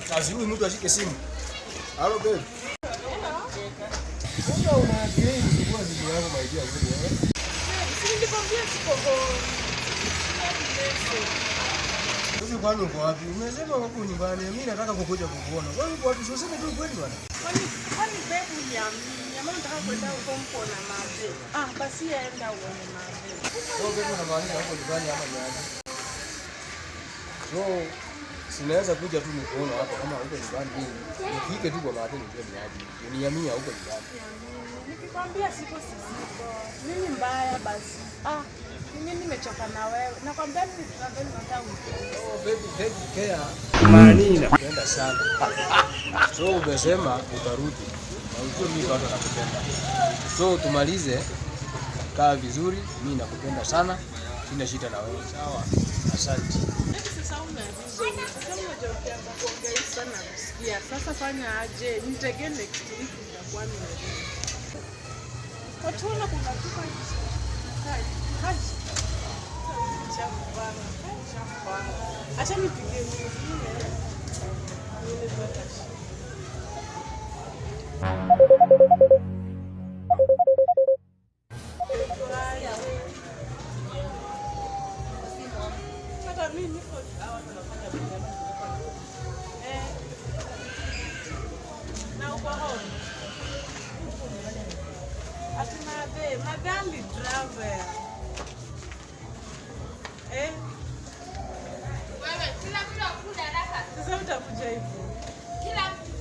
Kazi huyu mtu ashike simu. Hello babe. Mbona unaangalia hivi kwa simu yako maidia wewe? Nilikwambia siko home. Wewe kwani uko wapi? Umesema uko nyumbani. Mimi nataka kukuja kukuona. Wewe uko wapi? Usiseme tu kweli bwana. Kwani babe mama nataka kwenda huko mpona mabe. Basi aenda uone mabe. Wewe babe unamaanisha huko nyumbani ama nyumbani? So sinaweza kuja tu nikuona hapa kama huko nyumbani mimi. Nifike tu kwa mabe nijue ni aje. Uniamia huko nyumbani. Nikikwambia siko sisiko. Nini mbaya basi? Mimi nimechoka na wewe. Nakwambia mimi tunabeli nataka uende. Baby care. Maana napenda sana. So umesema utarudi. Na ujue mimi bado nakupenda. So tumalize, kaa vizuri, mimi nakupenda sana. Sina shida na wewe. Sawa. Asante. Sasa unajua kuongea sana kusikia. Sasa fanya aje? Nitegee next week nitakuwa nimerudi. Watuona kuna tupa kazi. Acha nipige mwingine. Madali driver. Wewe kila mtu akuja haraka. Sasa utakuja hivyo. Kila mtu.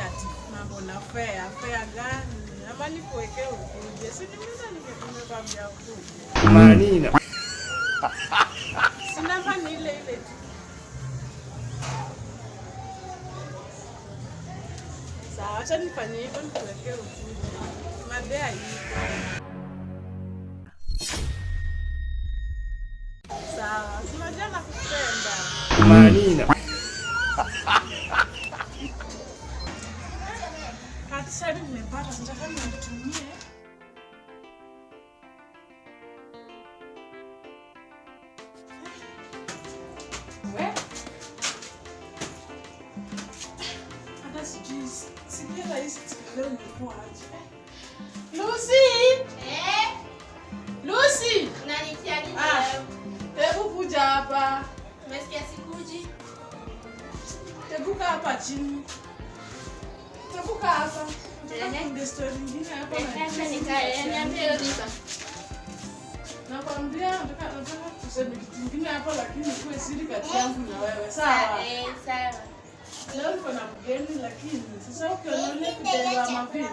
Ati mambo na fare gani? Ama nikuwekee ukuje. Si nimekwambia ukuje. Manina. Sina fani ile tu. Sawa, acha nifanye hivyo nikuwekee ukuje. Madea hii. Sawa, unajua nakupenda. Manina. Sasa nimepata nataka nitumie. Wewe? Hata sijui rahisi leo nilikuwa aje. Lucy! Lucy! Unanitia nini leo? Hebu kuja hapa. Umesikia sikuji? Hebu kaa hapa chini. Tebuka hapa. Ndio story nyingine hapa. Sasa nikae, niambie Riba. Nakwambia nataka tuseme kitu kingine hapa lakini kwa siri kati yangu na wewe. Sawa? Sawa. Leo niko na mgeni lakini sasa ukiona kitendo mapema.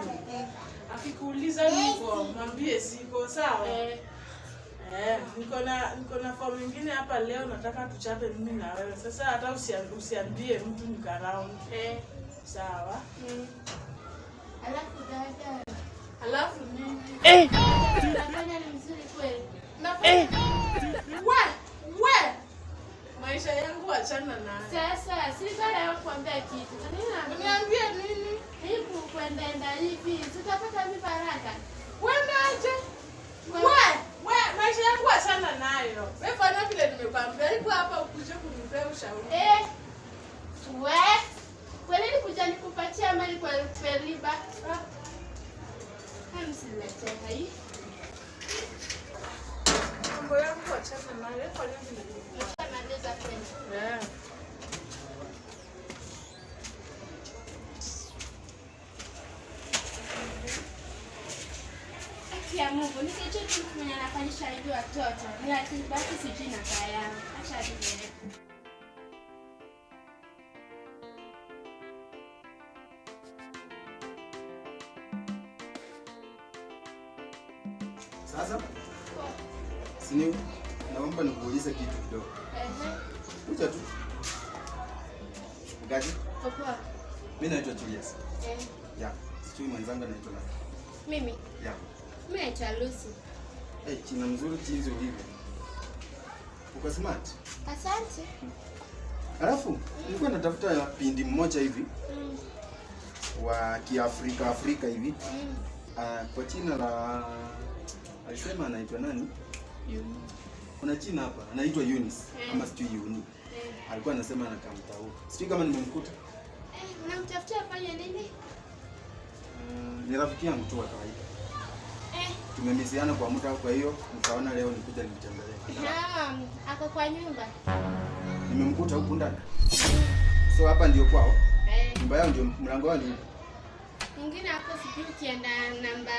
Akikuuliza niko, mwambie siko, sawa? Niko na form nyingine hapa leo nataka tuchape mimi na wewe. Sasa hata usiambie mtu niko around. Sawa? Alafu dada. Alafu nini? Unafanya ni mzuri kweli. Wewe. Maisha yangu achana nayo. Sasa sitaka kukuambia kitu. Uniambie nini? Hivi kwenda hivi, tutapata mimi baraka. Uendaje? Wewe maisha yangu achana nayo. Wewe fanya vile nimekwambia. Hebu hapa ukuje kunipea ushauri. Kwa nini kuja nikupatia mali kwa Riba? Msileteka hii. Mambo yangu achana nayo. Fanya vile nimekwambia. Namaliza kwenda. Ya Mungu, nisicho tu mwenye anafanyisha hivi watoto. Ni ati basi sijui na kaya. Acha niende. Sasa? Sini naomba nikuulize kitu kidogo. Kuja tu. Ngaji? Popoa. Mimi naitwa Julius. Ya, sijui mwenzangu anaitwa nani? Mimi. Ya. Mimi naitwa Lucy. Jina mzuri jinsi ulivyo. Uko smart? Asante. Alafu, nilikuwa natafuta pindi mmoja hivi. wa Kiafrika hivi kwa jina la Alisema anaitwa nani? Yuni. Kuna jina hapa anaitwa Eunice ama sijui Yuni. Alikuwa anasema anakamta huko. Sijui kama nimemkuta. Unamtafutia afanye nini? Ni rafiki yangu tu wa kawaida. Tumemisiana kwa muda, kwa hiyo nikaona leo nikuja nimtembelee. Ako kwa nyumba. Nimemkuta huko ndani. So hapa ndio kwao? Nyumba yao ndio mlango wao ndio. Mwingine hapo sijui ukienda namba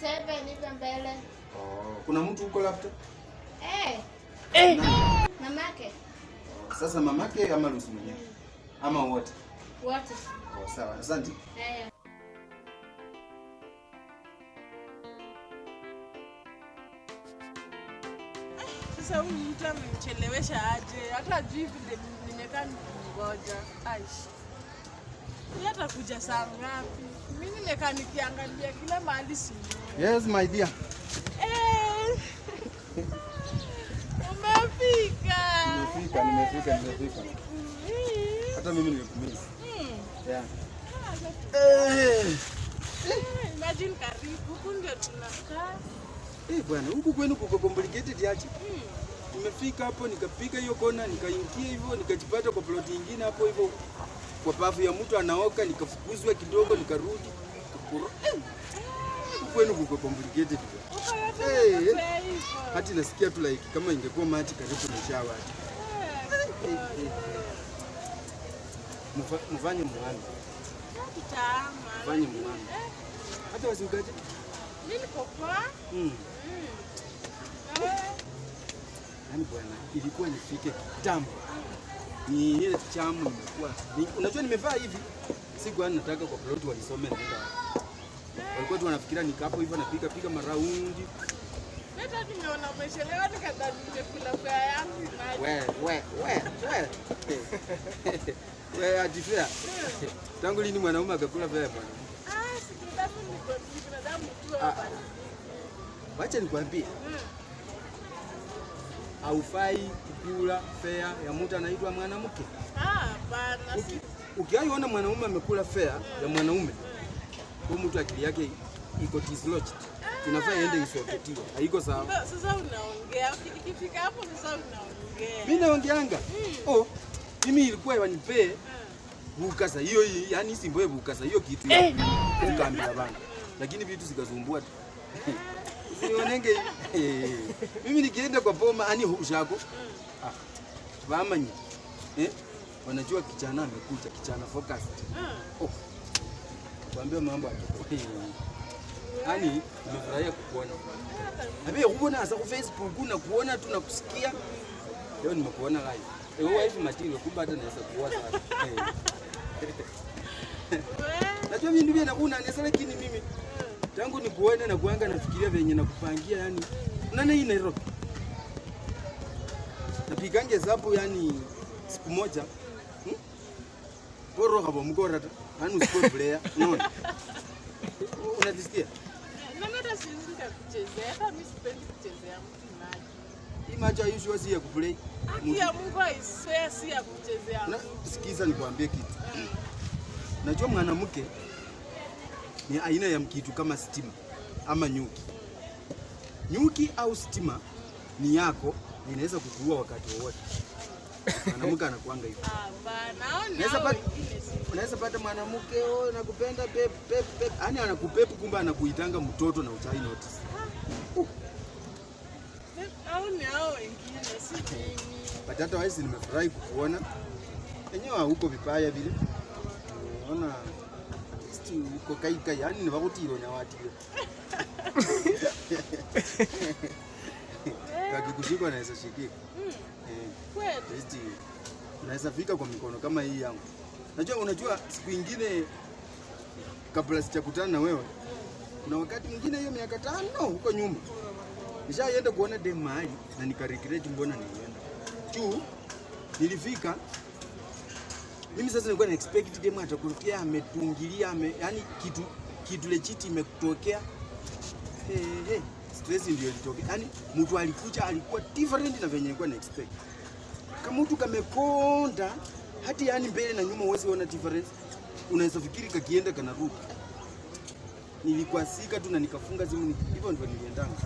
7 hivi mbele. Kuna mtu huko labda? Mamake. Sasa mamake ama Lucy mwenyewe? Ama wote? Wote. Sawa, asante. Sasa huyu mtu amemchelewesha aje? Hata juu vile nimekaa ngoja. Aish. Hata kuja saa ngapi? Mimi nimekaa nikiangalia kila mahali simu. Yes my dear. Umefika. Nimefika. Hata mimi nilikumisi. Yeah. Imagine karibu huku ndio tunakaa. Bwana, huku kwenu kuko complicated aje? Nimefika hapo nikapiga hiyo kona, nikaingia hivyo, nikajipata kwa plot nyingine hapo hivyo. Kwa pafu ya mtu anaoka, nikafukuzwa kidogo, nikarudi. Huku kwenu kuko complicated. Hata nasikia tu like kama ingekuwa maji karibu na shower. Mfanye mwanzo. Fanye mwanzo. Hata wasiukaje? Mimi niko kwa. Yaani bwana, ilikuwa nifike kitambo. Ni ile chamu imekuwa. Unajua nimevaa hivi. Siku nataka kwa plot walisome nenda. Walikuwa tu wanafikiria nikapo hivyo napiga maraundi. Hata nimeona umechelewa nikadhani nimekula kwa yangu. Wewe ajifia. Tangu lini mwanaume akakula fea bwana? Sikudhani niko binadamu tu hapa. Wacha nikwambie. Haufai kukula fea ya mtu anaitwa mwanamke. Bana. Ukiaiona mwanaume amekula fea ya mwanaume, kwa mtu akili yake iko dislodged. Inafaa iende isoketiwe. Haiko sawa. Sasa unaongea. Ikifika hapo sasa unaongea. Mimi naongeanga. Mimi ilikuwa wanipee bukasa hiyo, yani simboe bukasa hiyo kitu. Nikaambia bana. Lakini vitu zikazumbua tu. Sionenge. Mimi nikienda kwa boma ani ushako. Wamanyi. Wanajua kijana amekuja, kijana focused. Kwambia mambo hapo. Yaani nimefurahia kukuona. Abe kuona hasa kwa Facebook na kuona tu na kusikia. Leo nimekuona live. Wewe hivi matiro kumbe hata naweza kuona sana. Najua mimi ndio nakuona nesa, lakini mimi tangu nikuone na kuanga nafikiria venye nakupangia yani. Unaona hii Nairobi. Napigange hesabu yani siku moja. Bora hapo mkora tu. Yaani usikue player. Unaona? Unajisikia? Mimi hata siwezi kuchezea. Hata mimi sipendi kuchezea mtu maji. Hii macho hiyo si ya kuplay. Kia Mungu aiswea si ya kuchezea. Sikiza nikwambie kitu. Najua mwanamke ni aina ya mkitu kama stima ama nyuki. Nyuki au stima ni yako na inaweza kukuua wakati wowote. Mwanamke anakuanga hivyo. Bana, unaweza pata mwanamke nakupenda pep. Yaani anakupepu kumbe anakuitanga mtoto na uchai notice. Au ni hao wengine si mimi. Patata waisi nimefurahi kukuona. Enyewe huko vipaya vile. Unaona uko kai yani ni bakutiro nyawatiro. Kakikushika naweza shikika. Kweli. Naweza fika kwa mikono kama hii yangu. Unajua siku nyingine kabla sijakutana na wewe. Kuna wakati mwingine hiyo miaka 5 huko nyuma. Nishaenda kuona dem mahali na nikaregret mbona nilienda. Juu nilifika mimi sasa nilikuwa na expect dem atakurukia ametungilia yani kitu legit imekutokea. Stress ndio ilitokea. Yani mtu alikuwa different na venye nilikuwa na expect. Kama mtu kamekonda hati yani mbele na nyuma uwezi ona difference. Unaweza fikiri kakienda kanarudi. nilikwasika tu na nikafunga simu hivyo ndio niliendanga.